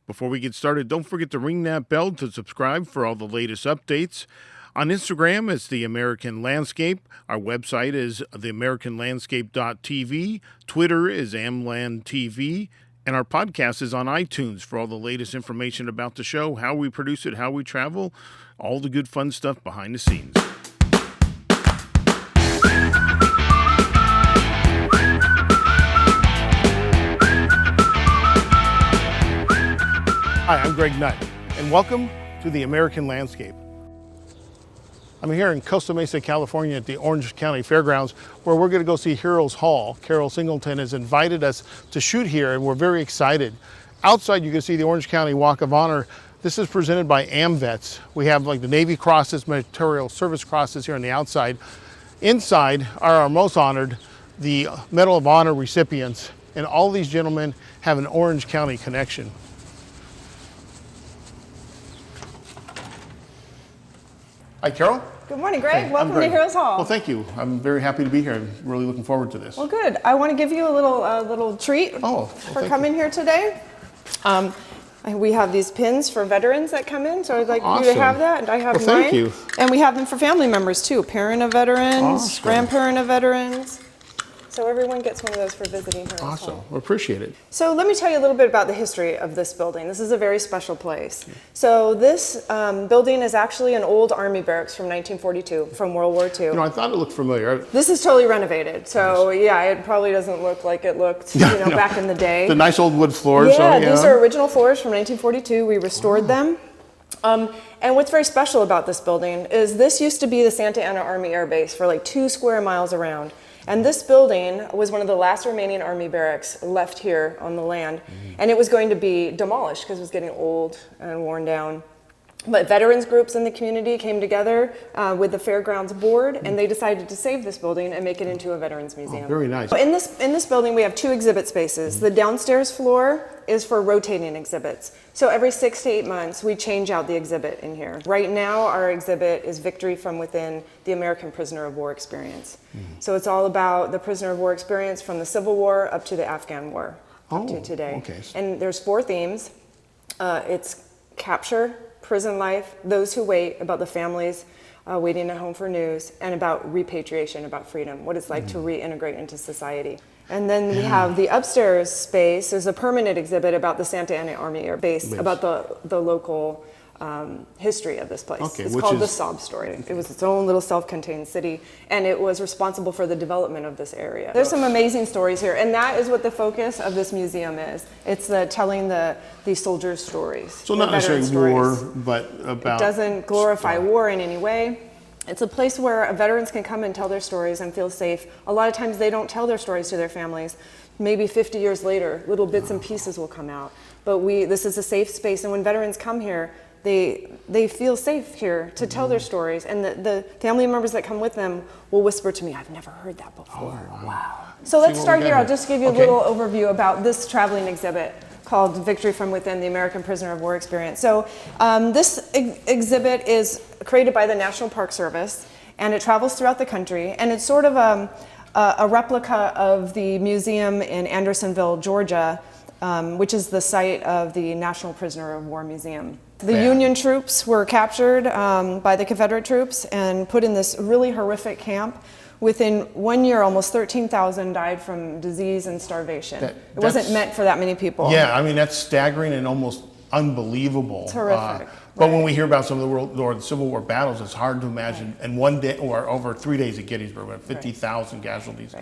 Before we get started, don't forget to ring that bell to subscribe for all the latest updates. On Instagram, it's The American Landscape. Our website is theamericanlandscape.tv. Twitter is AmLandTV. And our podcast is on iTunes for all the latest information about the show, how we produce it, how we travel, all the good fun stuff behind the scenes. Hi, I'm Greg Nutt, and welcome to The American Landscape. I'm here in Costa Mesa, California at the Orange County Fairgrounds, where we're going to go see Heroes Hall. Carol Singleton has invited us to shoot here, and we're very excited. Outside, you can see the Orange County Walk of Honor. This is presented by AMVETS. We have like the Navy crosses, Material Service crosses here on the outside. Inside are our most honored, the Medal of Honor recipients, and all these gentlemen have an Orange County connection. Hi, Carol. Good morning, Greg. Hey, Welcome to Heroes Hall. Well, thank you. I'm very happy to be here. I'm really looking forward to this. Well, good. I want to give you a little treat for coming here today. We have these pins for veterans that come in, so I'd like you to have that, and I have mine. Thank you. And we have them for family members too, parent of veterans, grandparent of veterans. So everyone gets one of those for visiting Heroes Hall. Awesome. We appreciate it. So let me tell you a little bit about the history of this building. This is a very special place. So this building is actually an old Army barracks from 1942, from World War II. You know, I thought it looked familiar. This is totally renovated. So yeah, it probably doesn't look like it looked back in the day. The nice old wood floors. Yeah, these are original floors from 1942. We restored them. And what's very special about this building is this used to be the Santa Ana Army Air Base for like 2 square miles around. And this building was one of the last remaining Army barracks left here on the land. And it was going to be demolished because it was getting old and worn down. But veterans groups in the community came together with the Fairgrounds Board, and they decided to save this building and make it into a veterans museum. Oh, very nice. In this building, we have 2 exhibit spaces. The downstairs floor is for rotating exhibits. So every 6 to 8 months, we change out the exhibit in here. Right now, our exhibit is Victory from Within, the American Prisoner of War Experience. So it's all about the prisoner of war experience from the Civil War up to the Afghan War, up to today. Okay. And there's 4 themes. It's capture, prison life, those who wait, about the families waiting at home for news, and about repatriation, about freedom, what it's like to reintegrate into society. And then we have the upstairs space. There's a permanent exhibit about the Santa Ana Army Air Base, about the local history of this place. Okay, it's called the Sob Story. It was its own little self-contained city, and it was responsible for the development of this area. There's some amazing stories here, and that is what the focus of this museum is. It's telling the soldiers' stories. So not necessarily war, but about... It doesn't glorify war in any way. It's a place where veterans can come and tell their stories and feel safe. A lot of times they don't tell their stories to their families. Maybe 50 years later, little bits and pieces will come out. But this is a safe space, and when veterans come here, they feel safe here to tell their stories, and the family members that come with them will whisper to me, "I've never heard that before." Oh, wow. So let's start here. I'll just give you a little overview about this traveling exhibit called Victory from Within, the American Prisoner of War Experience. So this exhibit is created by the National Park Service, and it travels throughout the country, and it's sort of a replica of the museum in Andersonville, Georgia, which is the site of the National Prisoner of War Museum. The Union troops were captured by the Confederate troops and put in this really horrific camp. Within 1 year, almost 13,000 died from disease and starvation. It wasn't meant for that many people. Yeah, I mean, that's staggering and almost unbelievable. It's horrific. But when we hear about some of the Civil War battles, it's hard to imagine. And one day, or over 3 days at Gettysburg, we had 50,000 casualties.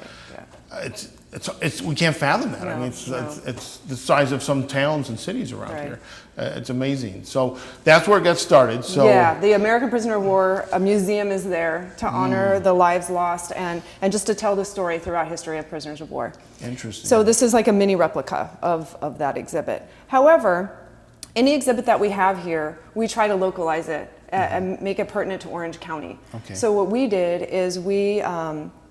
It's we can't fathom that. I mean, it's the size of some towns and cities around here. It's amazing. So that's where it got started. So yeah, the American Prisoner of War Museum is there to honor the lives lost and just to tell the story throughout history of prisoners of war. Interesting. So this is like a mini replica of that exhibit. However, any exhibit that we have here, we try to localize it and make it pertinent to Orange County. Okay. So what we did is we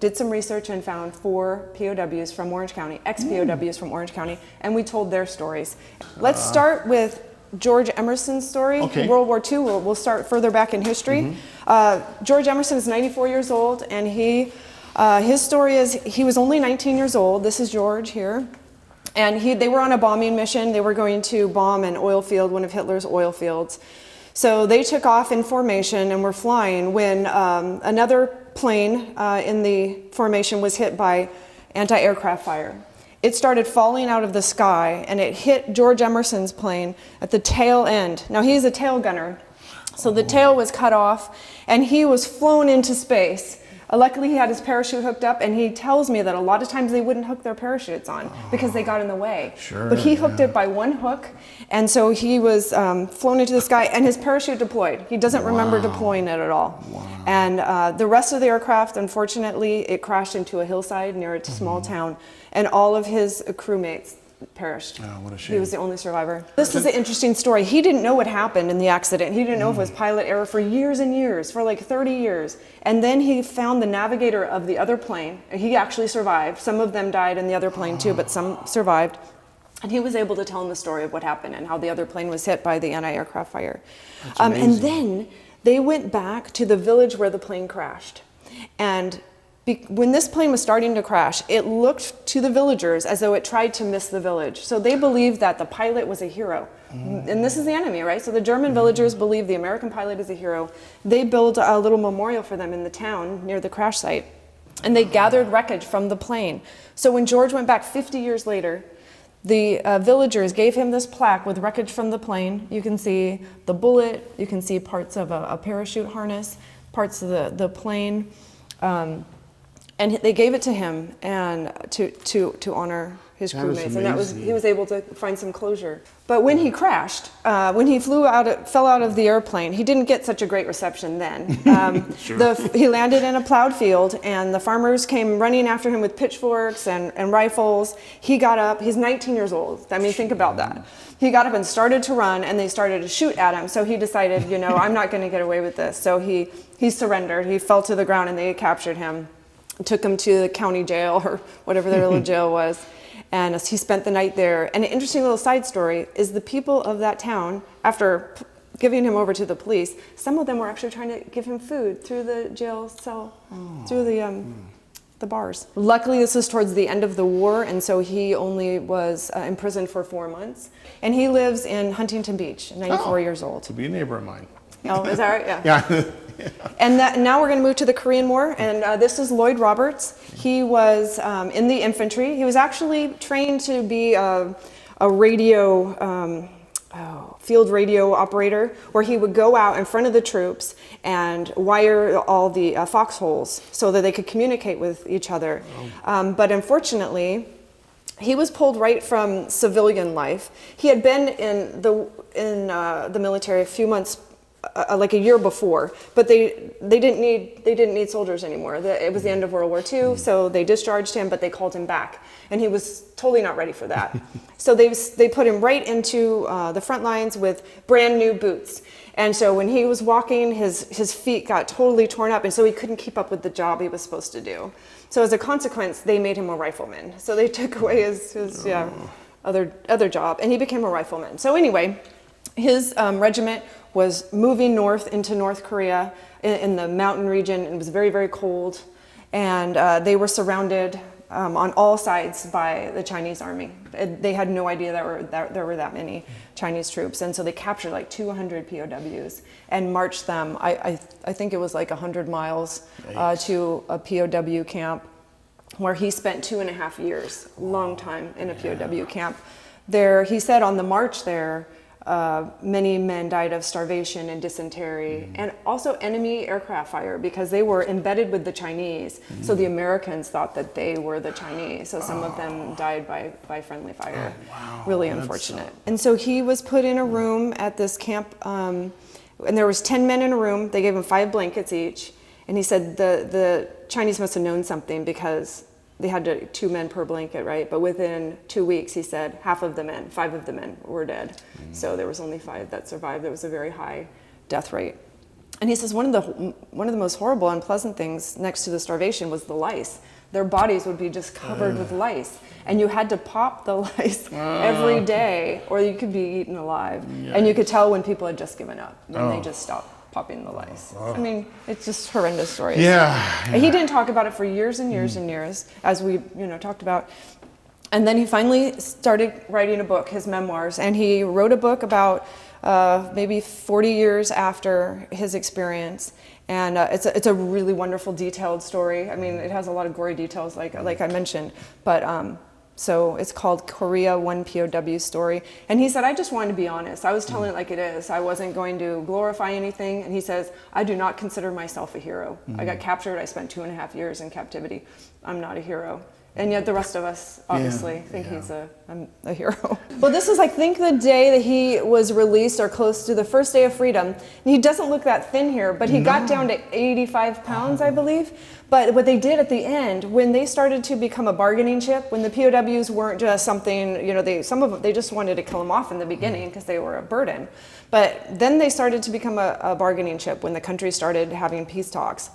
did some research and found 4 POWs from Orange County, ex-POWs from Orange County, and we told their stories. Let's start with George Emerson's story, World War II. We'll start further back in history. George Emerson is 94 years old, and his story is he was only 19 years old. This is George here. And they were on a bombing mission. They were going to bomb an oil field, one of Hitler's oil fields. So they took off in formation and were flying when another plane in the formation was hit by anti-aircraft fire. It started falling out of the sky, and it hit George Emerson's plane at the tail end. Now, he's a tail gunner, so the tail was cut off, and he was flown into space. Luckily, he had his parachute hooked up, and he tells me that a lot of times they wouldn't hook their parachutes on because they got in the way. Sure, but he hooked it by one hook, and so he was flown into the sky, and his parachute deployed. He doesn't remember deploying it at all. And the rest of the aircraft, unfortunately, it crashed into a hillside near a small town, and all of his crewmates perished. Oh, what a shame. He was the only survivor. This is an interesting story. He didn't know what happened in the accident. He didn't know if it was pilot error for years and years, for like 30 years. And then he found the navigator of the other plane. He actually survived. Some of them died in the other plane too, but some survived. And he was able to tell him the story of what happened and how the other plane was hit by the anti-aircraft fire. And then they went back to the village where the plane crashed. And when this plane was starting to crash, it looked to the villagers as though it tried to miss the village. So they believed that the pilot was a hero. And this is the enemy, right? So the German villagers believe the American pilot is a hero. They built a little memorial for them in the town near the crash site. And they gathered wreckage from the plane. So when George went back 50 years later, the villagers gave him this plaque with wreckage from the plane. You can see the bullet, you can see parts of a parachute harness, parts of the plane. And they gave it to him and to honor his crewmates, and he was able to find some closure. But when he crashed, when he fell out of the airplane, he didn't get such a great reception then. He landed in a plowed field, and the farmers came running after him with pitchforks and rifles. He got up. He's 19 years old. I mean, think about that. He got up and started to run, and they started to shoot at him. So he decided, I'm not going to get away with this. So he surrendered. He fell to the ground, and they captured him. Took him to the county jail or whatever their little jail was, and he spent the night there. And an interesting little side story is the people of that town, after giving him over to the police, some of them were actually trying to give him food through the jail cell, through the bars. Luckily, this was towards the end of the war, and so he only was imprisoned for 4 months. And he lives in Huntington Beach, 94 years old. To be a neighbor of mine. Oh, is that right? Yeah. Yeah. And now we're going to move to the Korean War, and this is Lloyd Roberts. He was in the infantry. He was actually trained to be a radio, field radio operator, where he would go out in front of the troops and wire all the foxholes so that they could communicate with each other. But unfortunately, he was pulled right from civilian life. He had been in the military a few months, like a year before, but they didn't need soldiers anymore. It was the end of World War II, so they discharged him, but they called him back, and he was totally not ready for that. So they put him right into the front lines with brand new boots. And so when he was walking, his feet got totally torn up, and so he couldn't keep up with the job he was supposed to do. So as a consequence, they made him a rifleman. So they took away his other job, and he became a rifleman. So anyway, his regiment was moving north into North Korea in the mountain region. It was very, very cold, and they were surrounded on all sides by the Chinese army. They had no idea there were that many Chinese troops, and so they captured like 200 POWs and marched them. I think it was like 100 miles to a POW camp, where he spent 2.5 years, long time in a POW camp. There, he said on the march there, many men died of starvation and dysentery, and also enemy aircraft fire, because they were embedded with the Chinese. So the Americans thought that they were the Chinese. So some of them died by friendly fire. Really unfortunate. And so he was put in a room at this camp, and there was 10 men in a room. They gave him 5 blankets each. And he said the Chinese must have known something, because they had 2 men per blanket, right? But within 2 weeks, he said, 5 of the men were dead. So there was only 5 that survived. There was a very high death rate. And he says one of the most horrible, unpleasant things next to the starvation was the lice. Their bodies would be just covered with lice, and you had to pop the lice every day, or you could be eaten alive. And you could tell when people had just given up, when they just stopped popping the lice. I mean, it's just horrendous stories. Yeah. And he didn't talk about it for years and years and years, as we talked about. And then he finally started writing a book, his memoirs, and he wrote a book about maybe 40 years after his experience. And it's a really wonderful, detailed story. I mean, it has a lot of gory details, like I mentioned. But so it's called Korea, One POW Story. And he said, I just wanted to be honest. I was telling it like it is. I wasn't going to glorify anything. And he says, I do not consider myself a hero. I got captured. I spent 2.5 years in captivity. I'm not a hero. And yet the rest of us obviously think he's a hero. Well, this is, I think, the day that he was released, or close to the first day of freedom. And he doesn't look that thin here, but he got down to 85 pounds, I believe. But what they did at the end, when they started to become a bargaining chip, when the POWs weren't just something, some of them, they just wanted to kill them off in the beginning because they were a burden. But then they started to become a bargaining chip when the country started having peace talks.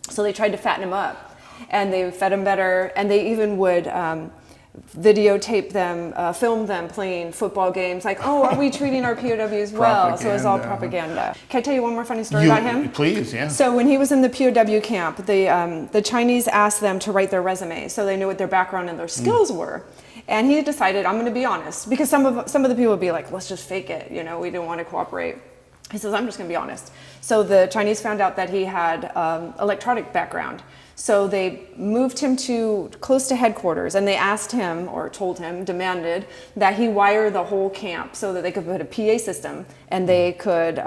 So they tried to fatten him up. And they fed them better, and they even would videotape them, film them playing football games, like, oh, are we treating our POWs well? So it was all propaganda. Can I tell you one more funny story about him? Please, yeah. So when he was in the POW camp, the Chinese asked them to write their resume so they knew what their background and their skills were. And he decided, I'm going to be honest, because some of the people would be like, let's just fake it, we didn't want to cooperate. He says, I'm just going to be honest. So the Chinese found out that he had electronic background. So they moved him to close to headquarters, and they asked him, or told him, demanded that he wire the whole camp so that they could put a PA system and they could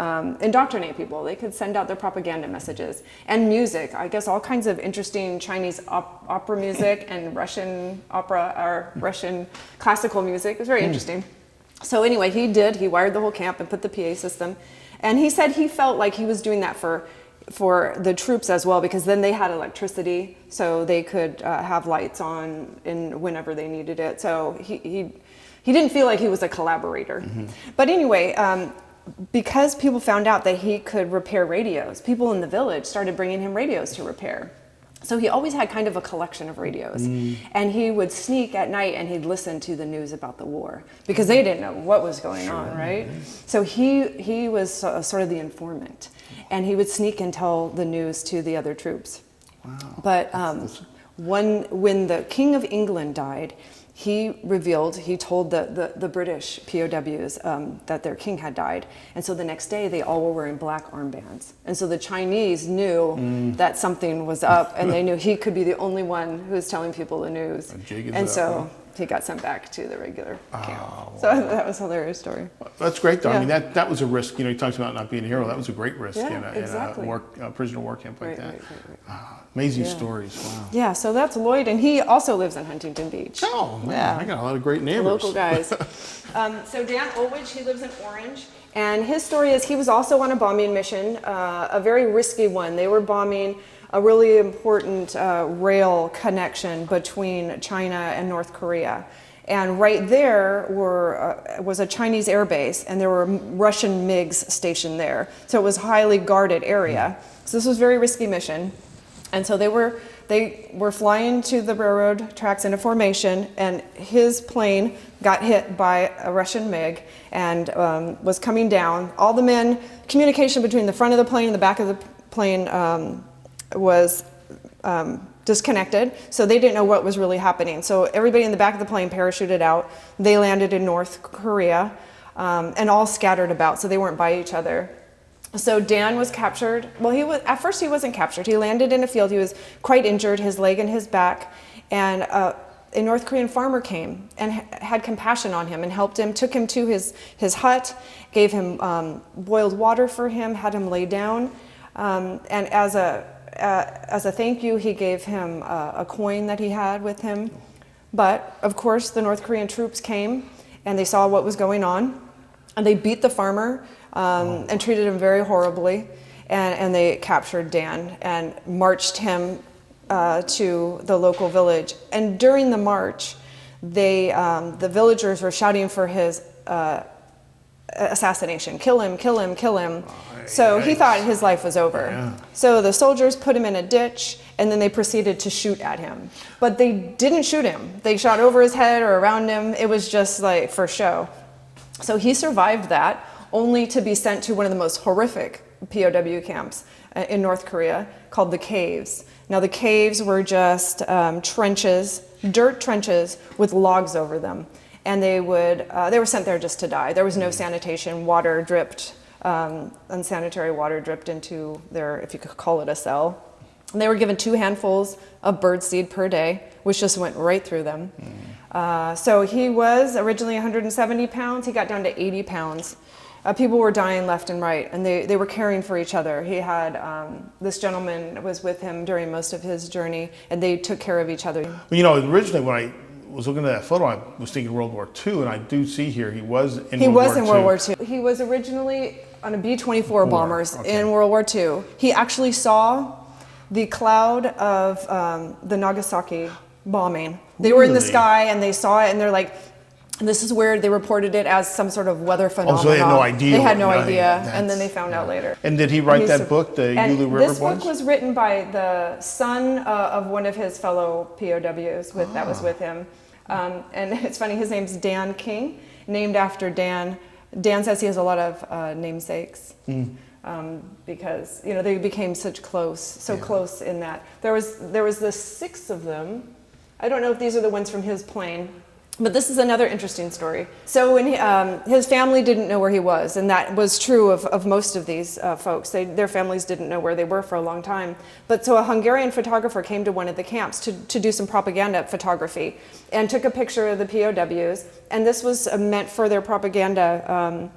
indoctrinate people. They could send out their propaganda messages and music. I guess all kinds of interesting Chinese opera music and Russian opera or Russian classical music. It was very interesting. So anyway, he wired the whole camp and put the PA system. And he said he felt like he was doing that for the troops as well, because then they had electricity, so they could have lights on whenever they needed it. So he didn't feel like he was a collaborator. But anyway, because people found out that he could repair radios, people in the village started bringing him radios to repair. So he always had kind of a collection of radios. And he would sneak at night and he'd listen to the news about the war, because they didn't know what was going on, right? So he was sort of the informant. And he would sneak and tell the news to the other troops. Wow. But when the King of England died, he told the British POWs that their king had died. And so the next day, they all were wearing black armbands. And so the Chinese knew that something was up, and they knew he could be the only one who was telling people the news. And so he got sent back to the regular camp. So that was a hilarious story. That's great, though. I mean, that was a risk. He talks about not being a hero. That was a great risk in exactly. a prisoner of war camp like that. Right. Amazing stories. Wow. Yeah, so that's Lloyd, and he also lives in Huntington Beach. Oh, man, I got a lot of great neighbors. Local guys. So Dan Olwich, he lives in Orange, and his story is he was also on a bombing mission, a very risky one. They were bombing a really important rail connection between China and North Korea. And right there was a Chinese air base, and there were Russian MiGs stationed there. So it was a highly guarded area. So this was a very risky mission. And so they were flying to the railroad tracks in a formation, and his plane got hit by a Russian MiG and was coming down. All the men, communication between the front of the plane and the back of the plane was disconnected, so they didn't know what was really happening. So everybody in the back of the plane parachuted out. They landed in North Korea and all scattered about, so they weren't by each other. So Dan was captured. Well, at first he wasn't captured. He landed in a field. He was quite injured, his leg and his back, and a North Korean farmer came and had compassion on him and helped him, took him to his hut, gave him boiled water for him, had him lay down, and as a thank you, he gave him a coin that he had with him. But of course, the North Korean troops came and they saw what was going on, and they beat the farmer and treated him very horribly, and they captured Dan and marched him to the local village. And during the march, the villagers were shouting for his assassination. Kill him, kill him, kill him. So he thought his life was over. Yeah. So the soldiers put him in a ditch, and then they proceeded to shoot at him. But they didn't shoot him. They shot over his head or around him. It was just like for show. So he survived that, only to be sent to one of the most horrific POW camps in North Korea called the caves. Now the caves were just trenches, dirt trenches with logs over them. And they were sent there just to die. There was no sanitation, water dripped, unsanitary water dripped into their, if you could call it a cell. And they were given 2 handfuls of birdseed per day, which just went right through them. So he was originally 170 pounds. He got down to 80 pounds. People were dying left and right, and they were caring for each other. He had, this gentleman was with him during most of his journey, and they took care of each other. Well, you know, originally when I was looking at that photo, I was thinking World War II, and I do see here he was in World War II. He was in World War II. He was originally on a B-24 bombers in World War II. He actually saw the cloud of the Nagasaki bombing. They were in the sky and they saw it, and they're like, this is weird. They reported it as some sort of weather phenomenon. Oh, so they had no idea. They had no idea, and then they found out later. And did he write that book, the Yalu River Boys? This book was written by the son of one of his fellow POWs that was with him. And it's funny, his name's Dan King, named after Dan. Dan says he has a lot of namesakes. Because they became so close in that there was the 6 of them. I don't know if these are the ones from his plane, but this is another interesting story. So when his family didn't know where he was, and that was true of most of these folks. Their families didn't know where they were for a long time. But so a Hungarian photographer came to one of the camps to do some propaganda photography and took a picture of the POWs, and this was meant for their propaganda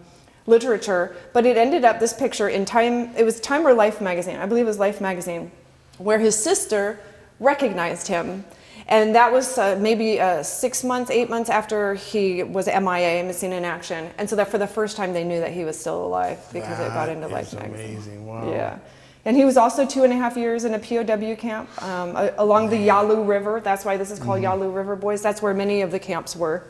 literature, but it ended up, this picture in Time, it was Time or Life magazine, I believe it was Life magazine, where his sister recognized him. And that was maybe 6 months, 8 months after he was MIA, missing in action. And so that for the first time they knew that he was still alive because it got into Life magazine. Amazing, wow. Yeah. And he was also 2.5 years in a POW camp along the Yalu River. That's why this is called Yalu River Boys. That's where many of the camps were.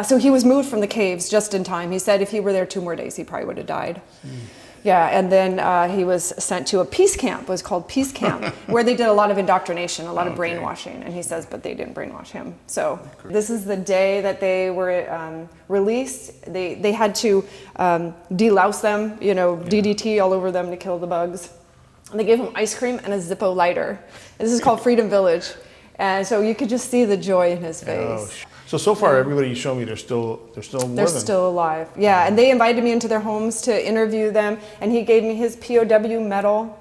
So he was moved from the caves just in time. He said if he were there 2 more days, he probably would have died. Yeah, and then he was sent to a peace camp. It was called Peace Camp, where they did a lot of indoctrination, a lot of brainwashing. And he says, but they didn't brainwash him. So this is the day that they were released. They had to delouse them, DDT all over them to kill the bugs. And they gave him ice cream and a Zippo lighter. And this is called Freedom Village. And so you could just see the joy in his face. So far, everybody you show me, they're still still alive. Yeah, and they invited me into their homes to interview them, and he gave me his POW medal.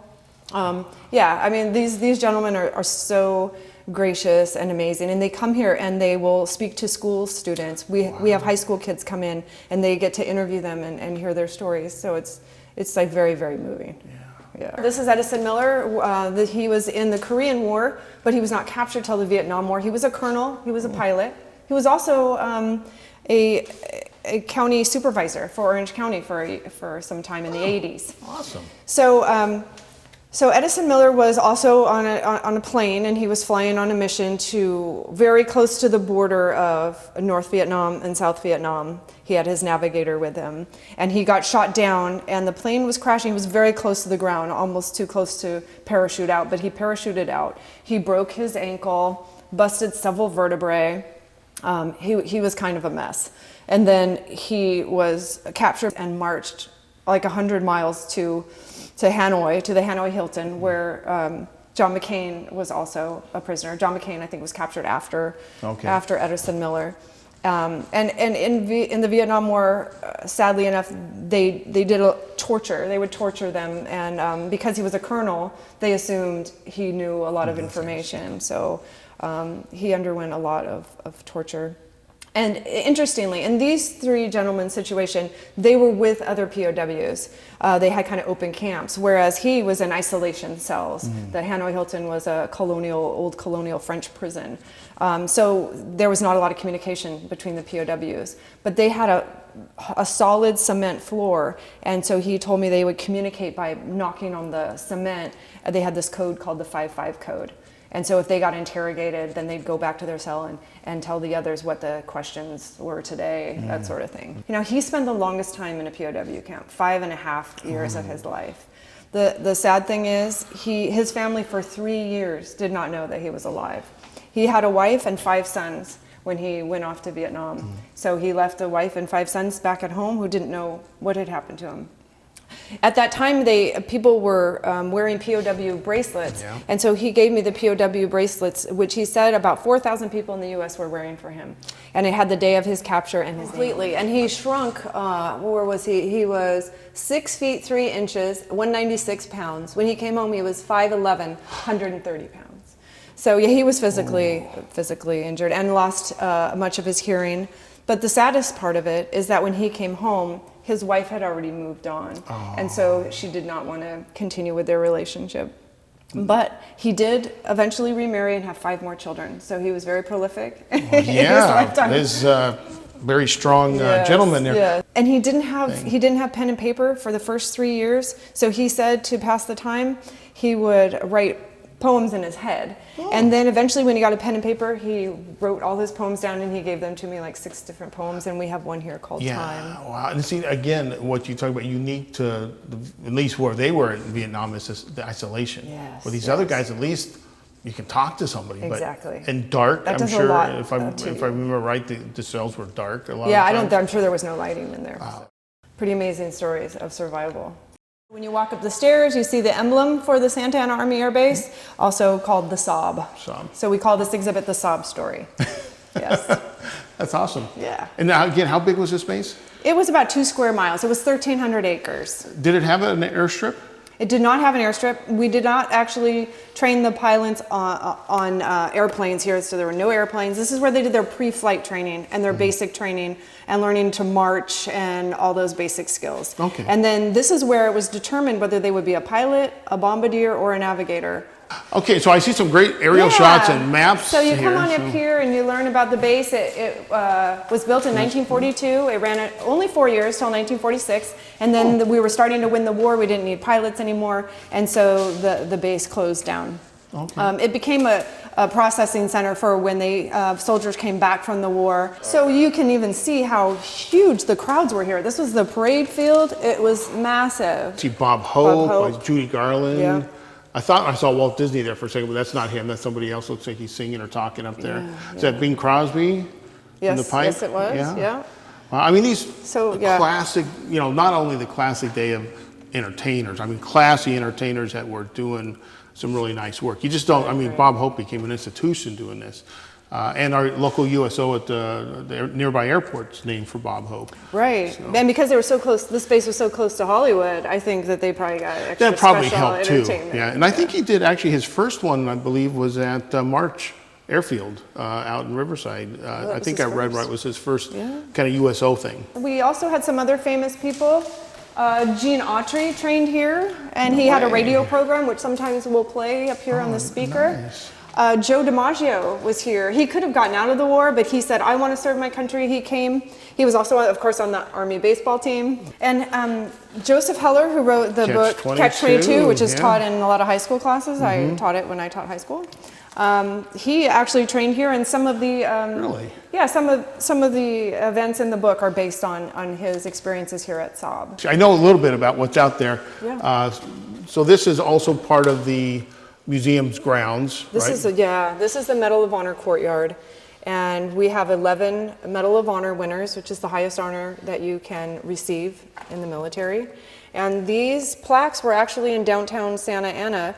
Yeah, I mean, these gentlemen are so gracious and amazing, and they come here and they will speak to school students. We have high school kids come in, and they get to interview them and hear their stories. So it's like very, very moving. Yeah. This is Edison Miller. He was in the Korean War, but he was not captured till the Vietnam War. He was a colonel. He was a pilot. He was also a county supervisor for Orange County for some time in the 80s. Awesome. So Edison Miller was also on a plane, and he was flying on a mission to very close to the border of North Vietnam and South Vietnam. He had his navigator with him, and he got shot down, and the plane was crashing. He was very close to the ground, almost too close to parachute out, but he parachuted out. He broke his ankle, busted several vertebrae. He was kind of a mess. And then he was captured and marched like 100 miles to Hanoi, to the Hanoi Hilton, where John McCain was also a prisoner. John McCain, I think, was captured after Edison Miller. And in the Vietnam War, sadly enough, they did torture. They would torture them, and because he was a colonel, they assumed he knew a lot of information. So he underwent a lot of torture. And interestingly, in these 3 gentlemen's situation, they were with other POWs. They had kind of open camps, whereas he was in isolation cells. The Hanoi Hilton was a old colonial French prison. So there was not a lot of communication between the POWs. But they had a solid cement floor, and so he told me they would communicate by knocking on the cement. They had this code called the 5-5 code. And so if they got interrogated, then they'd go back to their cell and tell the others what the questions were today, that sort of thing. He spent the longest time in a POW camp, 5.5 years of his life. The sad thing is, his family for 3 years did not know that he was alive. He had a wife and 5 sons when he went off to Vietnam. So he left a wife and 5 sons back at home who didn't know what had happened to him. At that time, people were wearing POW bracelets, Yeah. and so he gave me the POW bracelets, which he said about 4,000 people in the U.S. were wearing for him. And it had the day of his capture and his completely. And he shrunk. Where was he? He was 6 feet 3 inches, 196 pounds. When he came home, he was 5'11", 130 pounds. So yeah, he was physically injured and lost much of his hearing. But the saddest part of it is that when he came home, his wife had already moved on. And so she did not want to continue with their relationship. But he did eventually remarry and have 5 more children. So he was very prolific in his lifetime. He's very strong gentleman there. Yeah. And he didn't have pen and paper for the first 3 years. So he said to pass the time, he would write poems in his head. And then eventually when he got a pen and paper, he wrote all his poems down and he gave them to me, like 6 different poems, and we have one here called Time. Wow. And see, again, what you talk about unique to at least where they were in Vietnam is the isolation. Yes, With these other guys, at least you can talk to somebody. Exactly. But, and dark, That I'm does a sure, lot if I remember right, the cells were dark a lot Yeah, of times. I'm sure there was no lighting in there. Wow. Pretty amazing stories of survival. When you walk up the stairs, you see the emblem for the Santa Ana Army Air Base, also called the Sob. So we call this exhibit the Sob story. Yes. That's awesome. Yeah. And now, again, how big was this base? It was about 2 square miles. It was 1,300 acres. Did it have an airstrip? It did not have an airstrip. We did not actually train the pilots on airplanes here, so there were no airplanes. This is where they did their pre-flight training and their basic training and learning to march and all those basic skills. Okay. And then this is where it was determined whether they would be a pilot, a bombardier, or a navigator. Okay, so I see some great aerial shots and maps. So you come here, on up here and you learn about the base. It was built in 1942. It ran only 4 years till 1946, and then we were starting to win the war. We didn't need pilots anymore, and so the base closed down. Okay. It became a processing center for when soldiers came back from the war. So you can even see how huge the crowds were here. This was the parade field. It was massive. See Bob Hope, Hope. Judy Garland. Yeah. I thought I saw Walt Disney there for a second, but that's not him. That's somebody else. Looks like he's singing or talking up there. Is that Bing Crosby in the pipe? Yes, it was. Yeah. I mean, these yeah. classic, not only the classic day of entertainers, I mean, classy entertainers that were doing some really nice work. You just don't, I mean, Bob Hope became an institution doing this. And our local USO at the nearby airport's named for Bob Hope. Right. So. And because they were so close, this space was so close to Hollywood, I think that they probably got extra That probably special helped too. entertainment. Yeah, and I think he did actually, his first one, I believe, was at March Airfield out in Riverside. I think I read right, was his first kind of USO thing. We also had some other famous people. Gene Autry trained here, and he had a radio program, which sometimes we'll play up here on the speaker. Nice. Joe DiMaggio was here. He could have gotten out of the war, but he said, I want to serve my country. He came. He was also, of course, on the Army baseball team. And Joseph Heller, who wrote the book Catch 22, which is taught in a lot of high school classes. I taught it when I taught high school. He actually trained here, and some of the really? Yeah, some of the events in the book are based on his experiences here at Saab. I know a little bit about what's out there. Yeah. So this is also part of the museum's grounds, This right? This is the Medal of Honor courtyard, and we have 11 Medal of Honor winners, which is the highest honor that you can receive in the military. And these plaques were actually in downtown Santa Ana,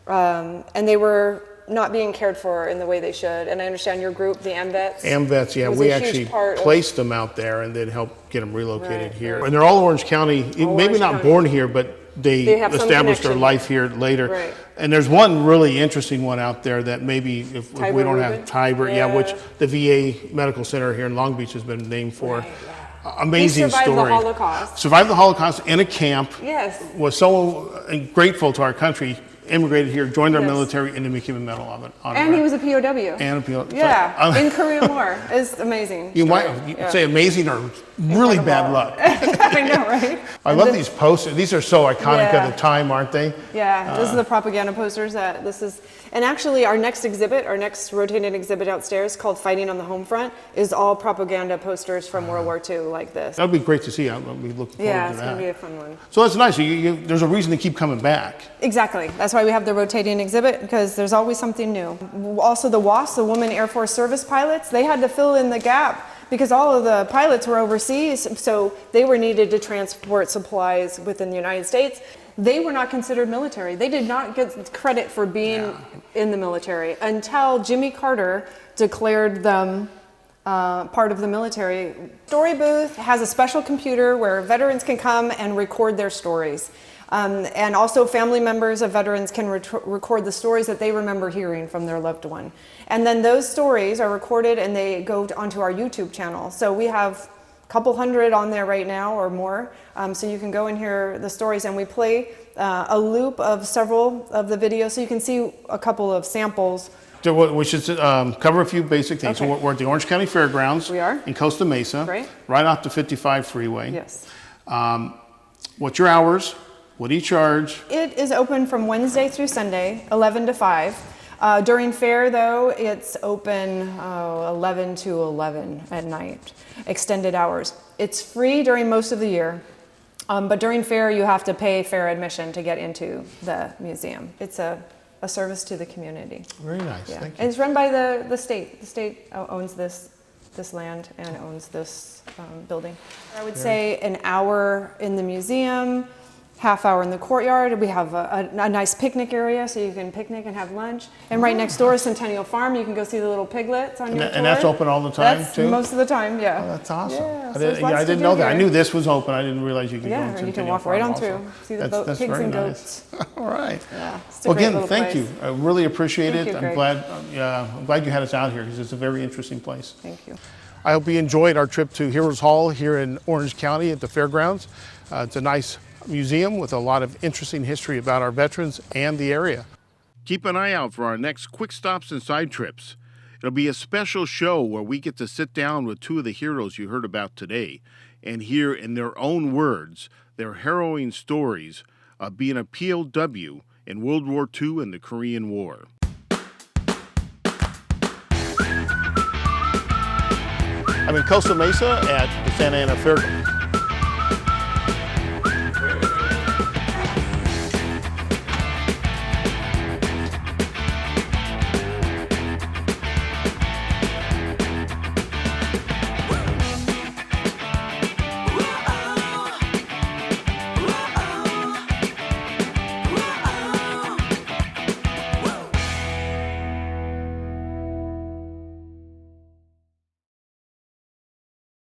and they were not being cared for in the way they should. And I understand your group, the AMVETS. AMVETS, yeah, we actually placed them out there and then helped get them relocated here. Right. And they're all Orange County, maybe not born here, but they established their life here later. Right. And there's one really interesting one out there that maybe if we don't have Tiber, which the VA Medical Center here in Long Beach has been named for. Right, amazing he survived story. The Holocaust. Survived the Holocaust in a camp. Yes. Was so grateful to our country. Immigrated here, joined our military, and then became a Medal of Honor. And he was a POW. And a POW. Yeah, in Korean War. It's amazing. You might say amazing or really bad luck. I know, right? I love these posters. These are so iconic of the time, aren't they? Yeah, this is the propaganda posters that this is. And actually our next exhibit, our next rotating exhibit outstairs called Fighting on the Home Front is all propaganda posters from World War II like this. That would be great to see. I'll be looking forward to that. Yeah, it's going to be a fun one. So that's nice. There's a reason to keep coming back. Exactly. That's why we have the rotating exhibit, because there's always something new. Also the WASP, the Women Air Force Service Pilots, they had to fill in the gap because all of the pilots were overseas, so they were needed to transport supplies within the United States. They were not considered military. They did not get credit for being in the military until Jimmy Carter declared them part of the military. Story Booth has a special computer where veterans can come and record their stories. And also family members of veterans can record the stories that they remember hearing from their loved one. And then those stories are recorded and they go onto our YouTube channel. So we have a couple hundred on there right now or more. So you can go and hear the stories, and we play a loop of several of the videos so you can see a couple of samples. So we should cover a few basic things. Okay. So we're at the Orange County Fairgrounds. We are. In Costa Mesa. Great. Right off the 55 freeway. Yes. What's your hours? What do you charge? It is open from Wednesday through Sunday, 11 to 5. During fair, though, it's open 11 to 11 at night, extended hours. It's free during most of the year, but during fair, you have to pay fair admission to get into the museum. It's a service to the community. Very nice, Yeah. thank you. And it's run by the state. The state owns this land and owns this building. I would say an hour in the museum, half hour in the courtyard. We have a nice picnic area, so you can picnic and have lunch. And right next door is Centennial Farm. You can go see the little piglets on your tour. And that's open all the time, That's too? most of the time, yeah. Oh, that's awesome. Yeah, so I there's lots to didn't do know that. I here. knew this was open. I didn't realize you could go Yeah, into and you can Centennial walk right Farm on also. through, see the That's pigs very and nice. goats. All right. Yeah, it's a Well, great again, little thank place. you. I really appreciate Thank it. you, I'm Greg. glad you had us out here because it's a very interesting place. Thank you. I hope you enjoyed our trip to Heroes Hall here in Orange County at the fairgrounds. It's a nice museum with a lot of interesting history about our veterans and the area. Keep an eye out for our next Quick Stops and Side Trips. It'll be a special show where we get to sit down with two of the heroes you heard about today and hear in their own words their harrowing stories of being a POW in World War II and the Korean War. I'm in Costa Mesa at the Santa Ana Fairgrounds.